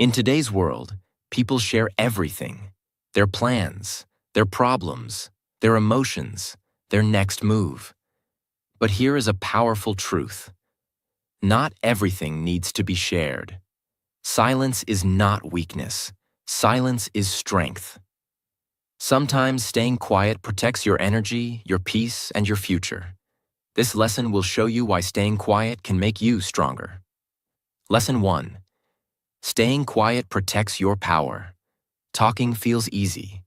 In today's world, people share everything: their plans, their problems, their emotions, their next move. But here is a powerful truth. Not everything needs to be shared. Silence is not weakness. Silence is strength. Sometimes staying quiet protects your energy, your peace, and your future. This lesson will show you why staying quiet can make you stronger. Lesson 1. Staying quiet protects your power. Talking feels easy.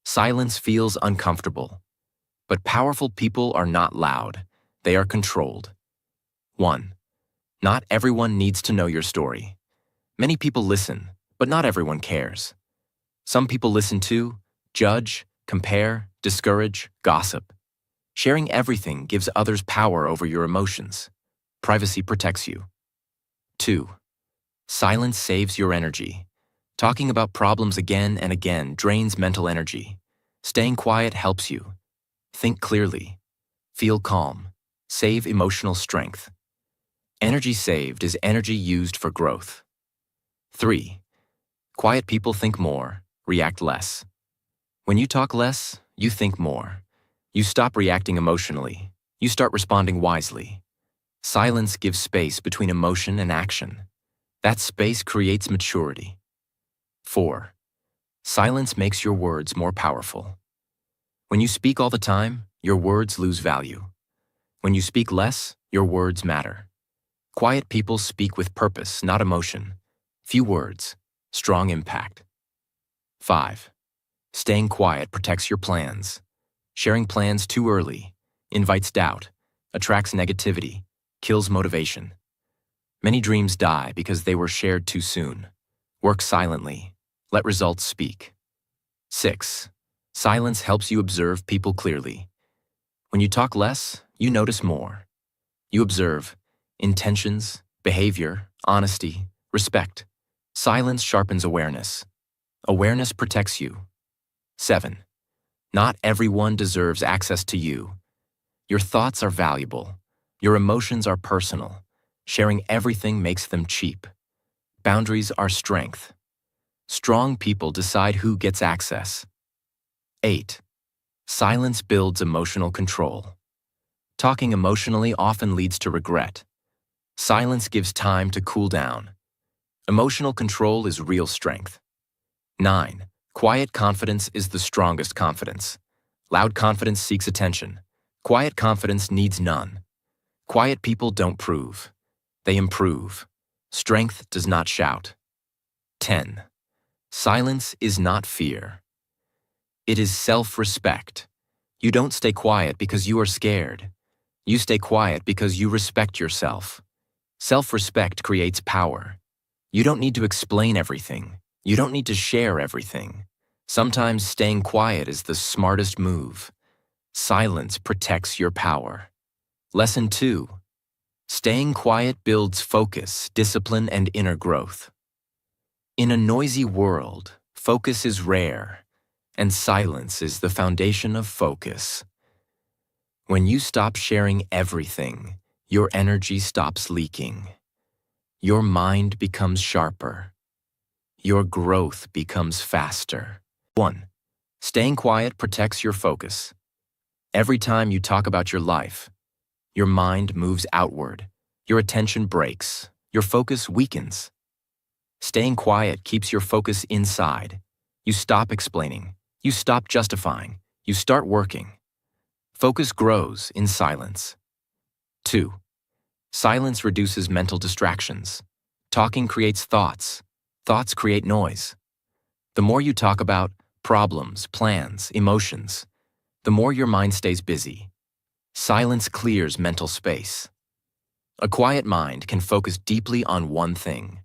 Silence feels uncomfortable. But powerful people are not loud. They are controlled. 1. Not everyone needs to know your story. Many people listen, but not everyone cares. Some people listen to, judge, compare, discourage, gossip. Sharing everything gives others power over your emotions. Privacy protects you. 2. Silence saves your energy. Talking about problems again and again drains mental energy. Staying quiet helps you. Think clearly. Feel calm. Save emotional strength. Energy saved is energy used for growth. 3. Quiet people think more, react less. When you talk less, you think more. You stop reacting emotionally. You start responding wisely. Silence gives space between emotion and action. That space creates maturity. 4. Silence makes your words more powerful. When you speak all the time, your words lose value. When you speak less, your words matter. Quiet people speak with purpose, not emotion. Few words, strong impact. 5. Staying quiet protects your plans. Sharing plans too early invites doubt, attracts negativity, kills motivation. Many dreams die because they were shared too soon. Work silently. Let results speak. 6. Silence helps you observe people clearly. When you talk less, you notice more. You observe intentions, behavior, honesty, respect. Silence sharpens awareness. Awareness protects you. 7. Not everyone deserves access to you. Your thoughts are valuable. Your emotions are personal. Sharing everything makes them cheap. Boundaries are strength. Strong people decide who gets access. 8. Silence builds emotional control. Talking emotionally often leads to regret. Silence gives time to cool down. Emotional control is real strength. 9. Quiet confidence is the strongest confidence. Loud confidence seeks attention. Quiet confidence needs none. Quiet people don't prove. They improve. Strength does not shout. 10. Silence is not fear. It is self-respect. You don't stay quiet because you are scared. You stay quiet because you respect yourself. Self-respect creates power. You don't need to explain everything. You don't need to share everything. Sometimes staying quiet is the smartest move. Silence protects your power. Lesson 2. Staying quiet builds focus, discipline, and inner growth. In a noisy world, focus is rare, and silence is the foundation of focus. When you stop sharing everything, your energy stops leaking. Your mind becomes sharper. Your growth becomes faster. 1. Staying quiet protects your focus. Every time you talk about your life, your mind moves outward. Your attention breaks. Your focus weakens. Staying quiet keeps your focus inside. You stop explaining. You stop justifying. You start working. Focus grows in silence. 2. Silence reduces mental distractions. Talking creates thoughts. Thoughts create noise. The more you talk about problems, plans, emotions, the more your mind stays busy. Silence clears mental space. A quiet mind can focus deeply on one thing.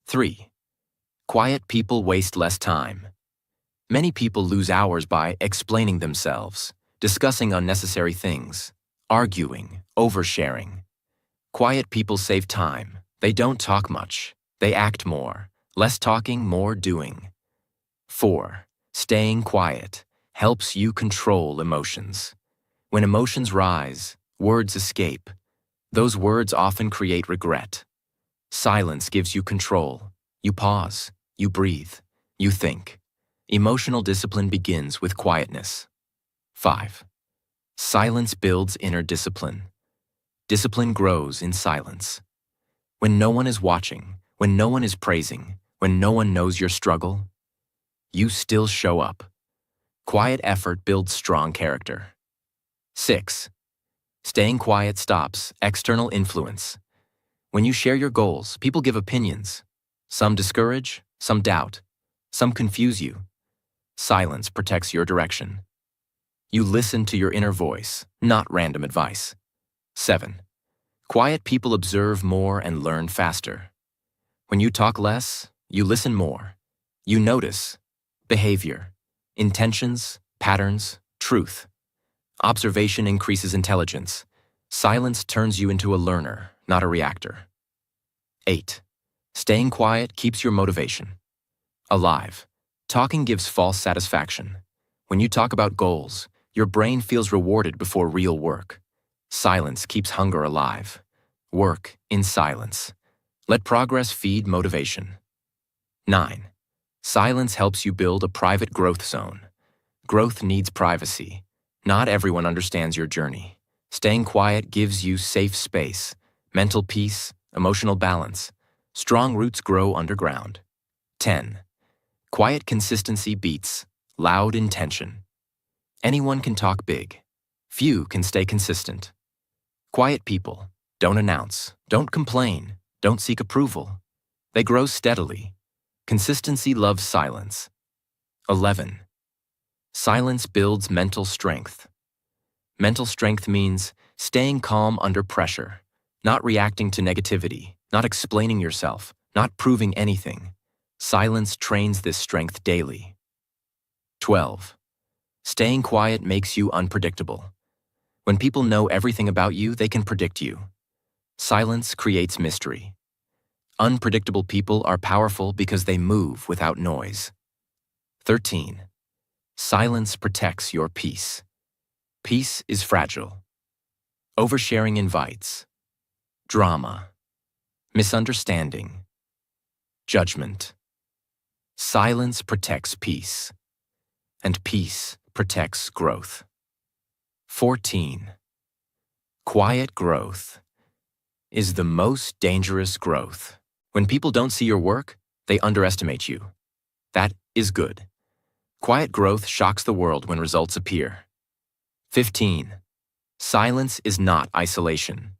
3. Quiet people waste less time. Many people lose hours by explaining themselves, discussing unnecessary things, arguing, oversharing. Quiet people save time. They don't talk much. They act more. Less talking, more doing. 4. Staying quiet helps you control emotions. When emotions rise, words escape. Those words often create regret. Silence gives you control. You pause, you breathe, you think. Emotional discipline begins with quietness. 5. Silence builds inner discipline. Discipline grows in silence. When no one is watching, when no one is praising, when no one knows your struggle, you still show up. Quiet effort builds strong character. 6. Staying quiet stops external influence. When you share your goals, people give opinions. Some discourage, some doubt, some confuse you. Silence protects your direction. You listen to your inner voice, not random advice. 7. Quiet people observe more and learn faster. When you talk less, you listen more. You notice behavior, intentions, patterns, truth. Observation increases intelligence. Silence turns you into a learner, not a reactor. 8. Staying quiet keeps your motivation alive. Talking gives false satisfaction. When you talk about goals, your brain feels rewarded before real work. Silence keeps hunger alive. Work in silence. Let progress feed motivation. 9. Silence helps you build a private growth zone. Growth needs privacy. Not everyone understands your journey. Staying quiet gives you safe space, mental peace, emotional balance. Strong roots grow underground. 10. Quiet consistency beats loud intention. Anyone can talk big. Few can stay consistent. Quiet people don't announce, don't complain, don't seek approval. They grow steadily. Consistency loves silence. 11. Silence builds mental strength. Mental strength means staying calm under pressure, not reacting to negativity, not explaining yourself, not proving anything. Silence trains this strength daily. 12. Staying quiet makes you unpredictable. When people know everything about you, they can predict you. Silence creates mystery. Unpredictable people are powerful because they move without noise. 13. Silence protects your peace. Peace is fragile. Oversharing invites drama, misunderstanding, judgment. Silence protects peace, and peace protects growth. 14. Quiet growth is the most dangerous growth. When people don't see your work, they underestimate you. That is good. Quiet growth shocks the world when results appear. 15. Silence is not isolation.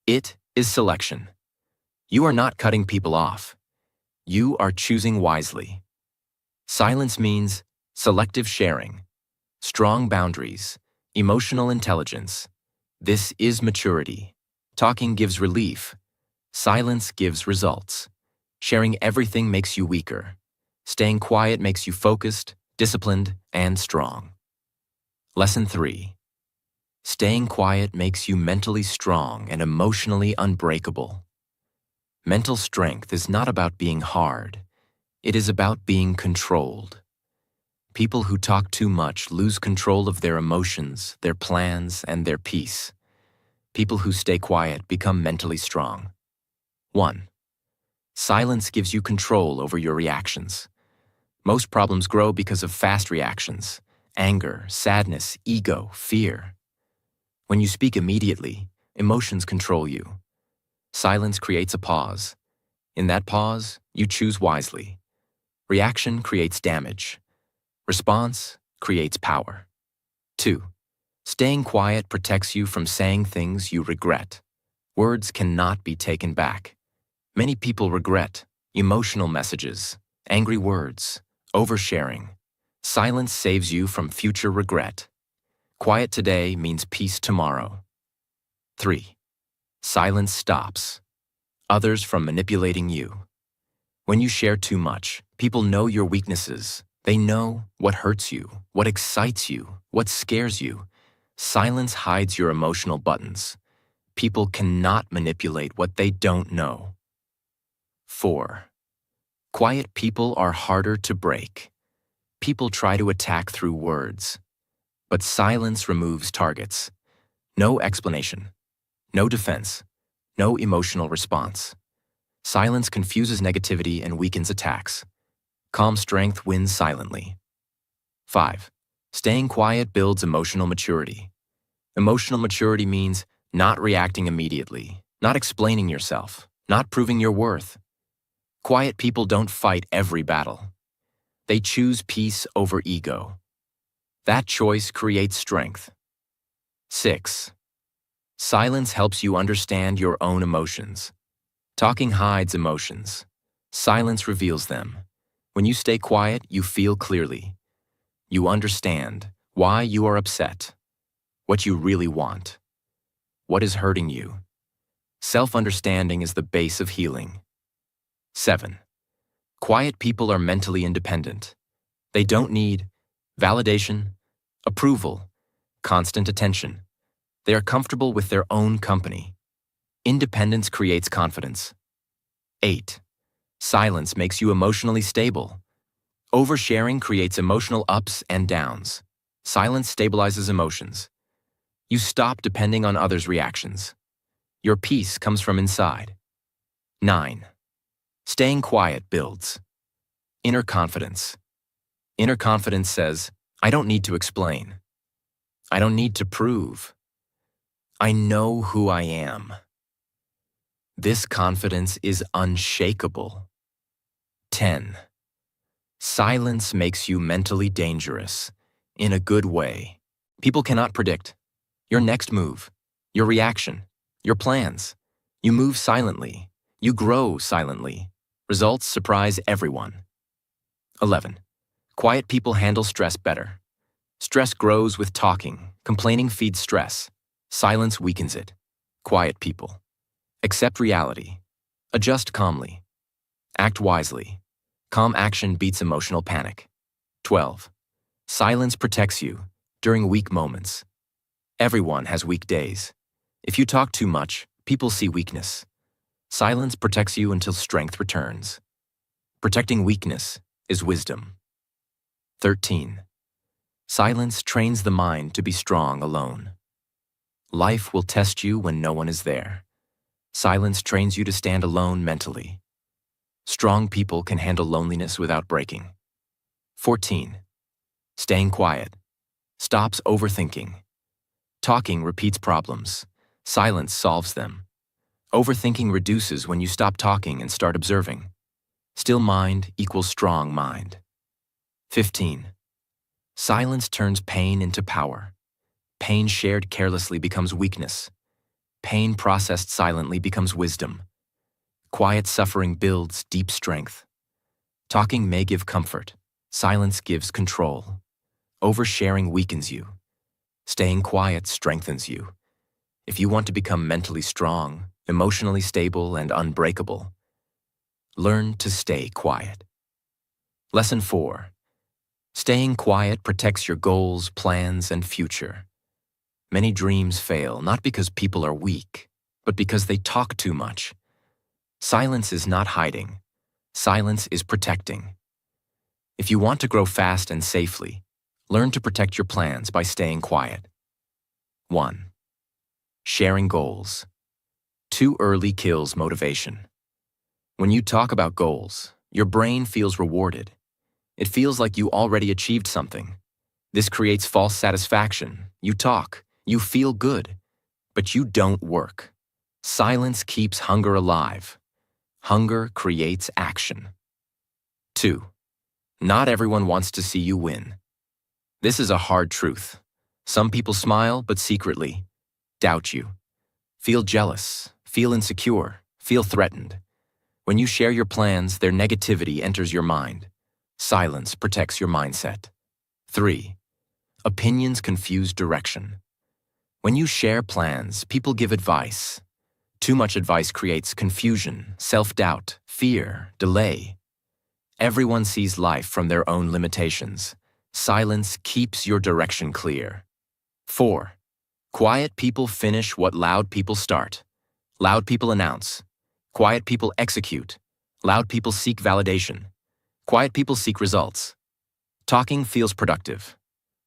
It is selection. You are not cutting people off. You are choosing wisely. Silence means selective sharing, strong boundaries, emotional intelligence. This is maturity. Talking gives relief. Silence gives results. Sharing everything makes you weaker. Staying quiet makes you focused, disciplined, and strong. Lesson 3. Staying quiet makes you mentally strong and emotionally unbreakable. Mental strength is not about being hard. It is about being controlled. People who talk too much lose control of their emotions, their plans, and their peace. People who stay quiet become mentally strong. 1. Silence gives you control over your reactions. Most problems grow because of fast reactions: anger, sadness, ego, fear. When you speak immediately, emotions control you. Silence creates a pause. In that pause, you choose wisely. Reaction creates damage. Response creates power. 2. Staying quiet protects you from saying things you regret. Words cannot be taken back. Many people regret emotional messages, angry words, oversharing. Silence saves you from future regret. Quiet today means peace tomorrow. 3. Silence stops others from manipulating you. When you share too much, people know your weaknesses. They know what hurts you, what excites you, what scares you. Silence hides your emotional buttons. People cannot manipulate what they don't know. 4. Quiet people are harder to break. People try to attack through words, but silence removes targets. No explanation, no defense, no emotional response. Silence confuses negativity and weakens attacks. Calm strength wins silently. 5. Staying quiet builds emotional maturity. Emotional maturity means not reacting immediately, not explaining yourself, not proving your worth. Quiet people don't fight every battle. They choose peace over ego. That choice creates strength. 6. Silence helps you understand your own emotions. Talking hides emotions. Silence reveals them. When you stay quiet, you feel clearly. You understand why you are upset, what you really want, what is hurting you. Self-understanding is the base of healing. 7. Quiet people are mentally independent. They don't need validation, approval, constant attention. They are comfortable with their own company. Independence creates confidence. 8. Silence makes you emotionally stable. Oversharing creates emotional ups and downs. Silence stabilizes emotions. You stop depending on others' reactions. Your peace comes from inside. 9. Staying quiet builds inner confidence. Inner confidence says, I don't need to explain. I don't need to prove. I know who I am. This confidence is unshakable. 10. Silence makes you mentally dangerous, in a good way. People cannot predict your next move, your reaction, your plans. You move silently. You grow silently. Results surprise everyone. 11. Quiet people handle stress better. Stress grows with talking. Complaining feeds stress. Silence weakens it. Quiet people accept reality. Adjust calmly. Act wisely. Calm action beats emotional panic. 12. Silence protects you during weak moments. Everyone has weak days. If you talk too much, people see weakness. Silence protects you until strength returns. Protecting weakness is wisdom. 13. Silence trains the mind to be strong alone. Life will test you when no one is there. Silence trains you to stand alone mentally. Strong people can handle loneliness without breaking. 14. Staying quiet stops overthinking. Talking repeats problems. Silence solves them. Overthinking reduces when you stop talking and start observing. Still mind equals strong mind. 15. Silence turns pain into power. Pain shared carelessly becomes weakness. Pain processed silently becomes wisdom. Quiet suffering builds deep strength. Talking may give comfort. Silence gives control. Oversharing weakens you. Staying quiet strengthens you. If you want to become mentally strong, emotionally stable, and unbreakable, learn to stay quiet. Lesson 4. Staying quiet protects your goals, plans, and future. Many dreams fail not because people are weak, but because they talk too much. Silence is not hiding. Silence is protecting. If you want to grow fast and safely, learn to protect your plans by staying quiet. 1. Sharing goals. Too early kills motivation. When you talk about goals, your brain feels rewarded. It feels like you already achieved something. This creates false satisfaction. You talk, you feel good, but you don't work. Silence keeps hunger alive. Hunger creates action. 2. Not everyone wants to see you win. This is a hard truth. Some people smile, but secretly doubt you. Feel jealous, feel insecure, feel threatened. When you share your plans, their negativity enters your mind. Silence protects your mindset. 3. Opinions confuse direction. When you share plans, people give advice. Too much advice creates confusion, self-doubt, fear, delay. Everyone sees life from their own limitations. Silence keeps your direction clear. 4. Quiet people finish what loud people start. Loud people announce. Quiet people execute. Loud people seek validation. Quiet people seek results. Talking feels productive.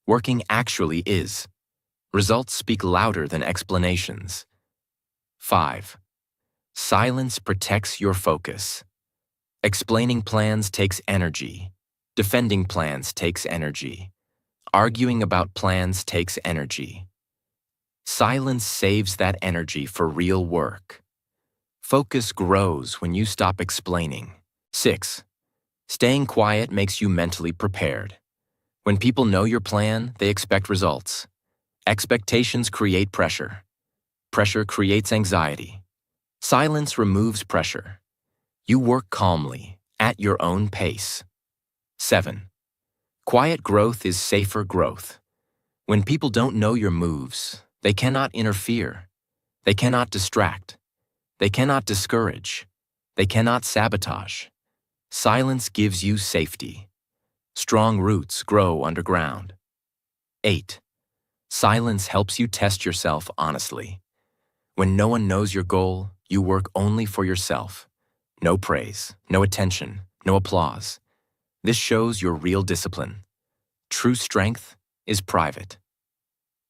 Working actually is. Results speak louder than explanations. 5. Silence protects your focus. Explaining plans takes energy. Defending plans takes energy. Arguing about plans takes energy. Silence saves that energy for real work. Focus grows when you stop explaining. 6. Staying quiet makes you mentally prepared. When people know your plan, they expect results. Expectations create pressure. Pressure creates anxiety. Silence removes pressure. You work calmly, at your own pace. 7. Quiet growth is safer growth. When people don't know your moves, they cannot interfere. They cannot distract. They cannot discourage. They cannot sabotage. Silence gives you safety. Strong roots grow underground. 8. Silence helps you test yourself honestly. When no one knows your goal, you work only for yourself. No praise, no attention, no applause. This shows your real discipline. True strength is private.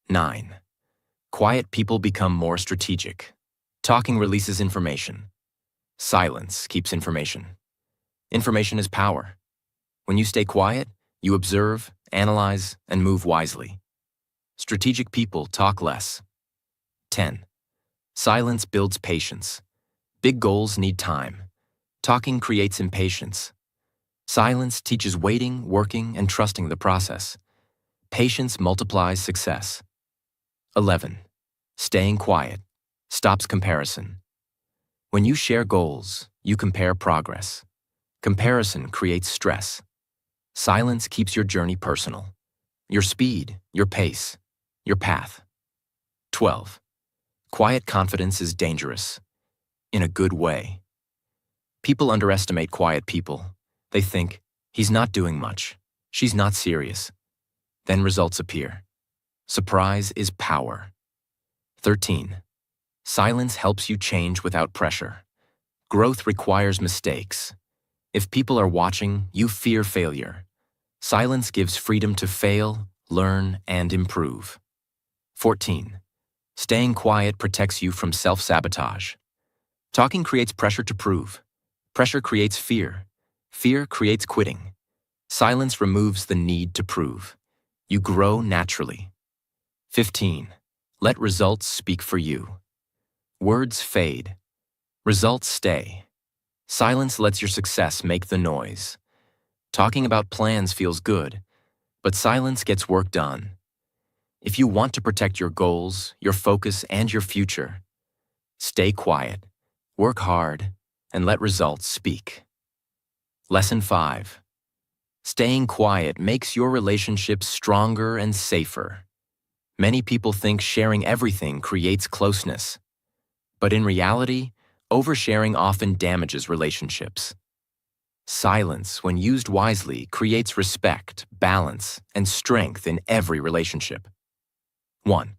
9. Quiet people become more strategic. Talking releases information. Silence keeps information. Information is power. When you stay quiet, you observe, analyze, and move wisely. Strategic people talk less. 10. Silence builds patience. Big goals need time. Talking creates impatience. Silence teaches waiting, working, and trusting the process. Patience multiplies success. 11. Staying quiet stops comparison. When you share goals, you compare progress. Comparison creates stress. Silence keeps your journey personal. Your speed, your pace, your path. 12. Quiet confidence is dangerous. In a good way. People underestimate quiet people. They think, he's not doing much. She's not serious. Then results appear. Surprise is power. 13. Silence helps you change without pressure. Growth requires mistakes. If people are watching, you fear failure. Silence gives freedom to fail, learn, and improve. 14. Staying quiet protects you from self-sabotage. Talking creates pressure to prove. Pressure creates fear. Fear creates quitting. Silence removes the need to prove. You grow naturally. 15. Let results speak for you. Words fade. Results stay. Silence lets your success make the noise. Talking about plans feels good, but silence gets work done. If you want to protect your goals, your focus, and your future, stay quiet, work hard, and let results speak. Lesson 5. Staying quiet makes your relationships stronger and safer. Many people think sharing everything creates closeness. But in reality, oversharing often damages relationships. Silence, when used wisely, creates respect, balance, and strength in every relationship. 1.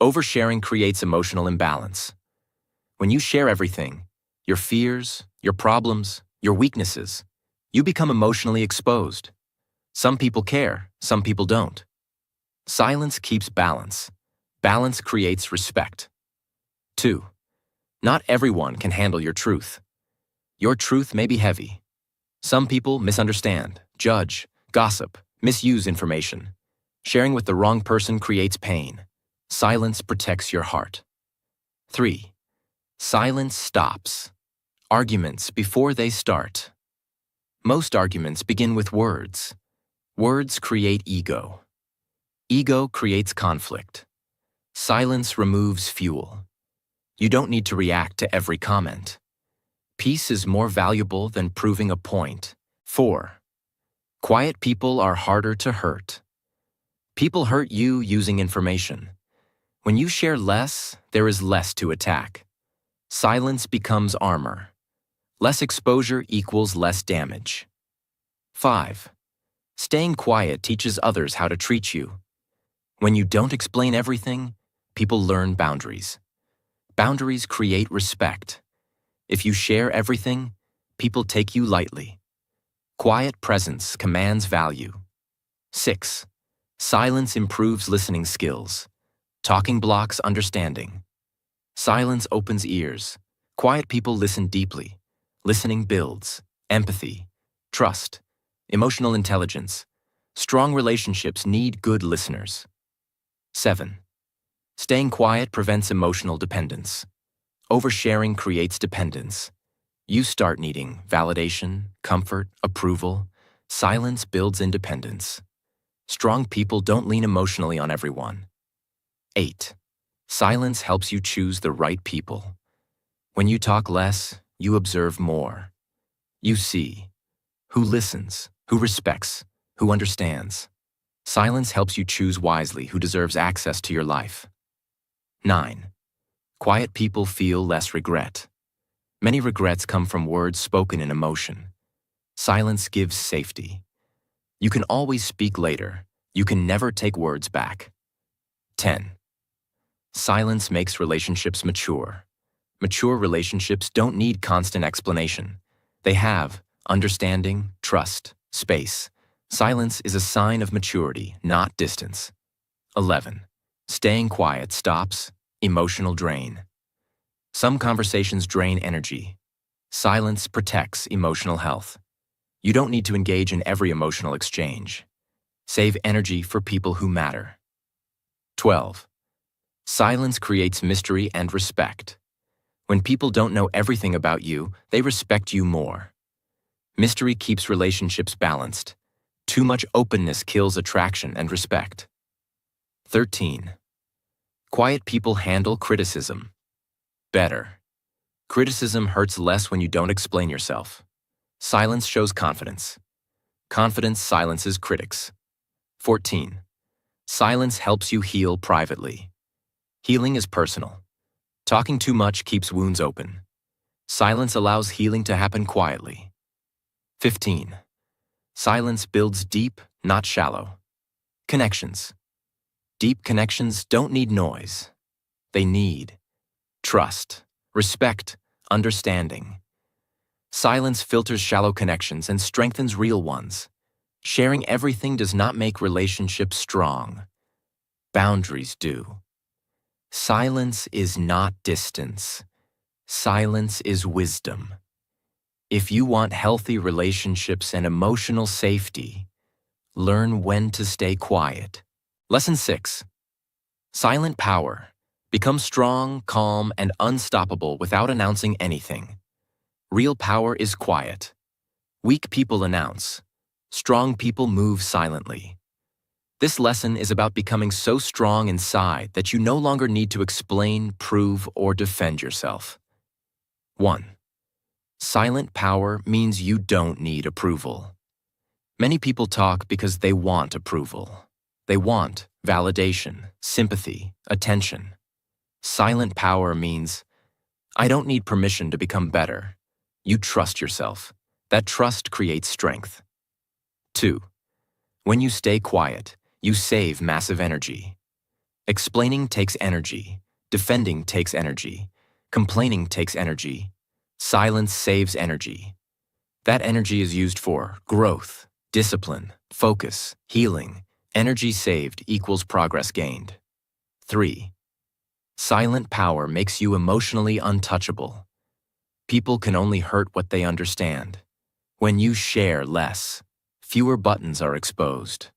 Oversharing creates emotional imbalance. When you share everything, your fears, your problems, your weaknesses, you become emotionally exposed. Some people care, some people don't. Silence keeps balance. Balance creates respect. 2. Not everyone can handle your truth. Your truth may be heavy. Some people misunderstand, judge, gossip, misuse information. Sharing with the wrong person creates pain. Silence protects your heart. 3. Silence stops arguments before they start. Most arguments begin with words. Words create ego. Ego creates conflict. Silence removes fuel. You don't need to react to every comment. Peace is more valuable than proving a point. 4. Quiet people are harder to hurt. People hurt you using information. When you share less, there is less to attack. Silence becomes armor. Less exposure equals less damage. 5. Staying quiet teaches others how to treat you. When you don't explain everything, people learn boundaries. Boundaries create respect. If you share everything, people take you lightly. Quiet presence commands value. 6. Silence improves listening skills. Talking blocks understanding. Silence opens ears. Quiet people listen deeply. Listening builds empathy, trust, emotional intelligence. Strong relationships need good listeners. 7. Staying quiet prevents emotional dependence. Oversharing creates dependence. You start needing validation, comfort, approval. Silence builds independence. Strong people don't lean emotionally on everyone. 8. Silence helps you choose the right people. When you talk less, you observe more. You see who listens, who respects, who understands. Silence helps you choose wisely who deserves access to your life. 9. Quiet people feel less regret. Many regrets come from words spoken in emotion. Silence gives safety. You can always speak later. You can never take words back. 10. Silence makes relationships mature. Mature relationships don't need constant explanation. They have understanding, trust, space. Silence is a sign of maturity, not distance. 11. Staying quiet stops emotional drain. Some conversations drain energy. Silence protects emotional health. You don't need to engage in every emotional exchange. Save energy for people who matter. 12. Silence creates mystery and respect. When people don't know everything about you, they respect you more. Mystery keeps relationships balanced. Too much openness kills attraction and respect. 13. Quiet people handle criticism better. Criticism hurts less when you don't explain yourself. Silence shows confidence. Confidence silences critics. 14. Silence helps you heal privately. Healing is personal. Talking too much keeps wounds open. Silence allows healing to happen quietly. 15. Silence builds deep, not shallow. Connections. Deep connections don't need noise. They need trust, respect, understanding. Silence filters shallow connections and strengthens real ones. Sharing everything does not make relationships strong. Boundaries do. Silence is not distance. Silence is wisdom. If you want healthy relationships and emotional safety, learn when to stay quiet. Lesson 6. Silent power. Become strong, calm, and unstoppable without announcing anything. Real power is quiet. Weak people announce. Strong people move silently. This lesson is about becoming so strong inside that you no longer need to explain, prove, or defend yourself. 1. Silent power means you don't need approval. Many people talk because they want approval. They want validation, sympathy, attention. Silent power means, I don't need permission to become better. You trust yourself. That trust creates strength. 2. When you stay quiet, you save massive energy. Explaining takes energy. Defending takes energy. Complaining takes energy. Silence saves energy. That energy is used for growth, discipline, focus, healing. Energy saved equals progress gained. 3. Silent power makes you emotionally untouchable. People can only hurt what they understand. When you share less, fewer buttons are exposed.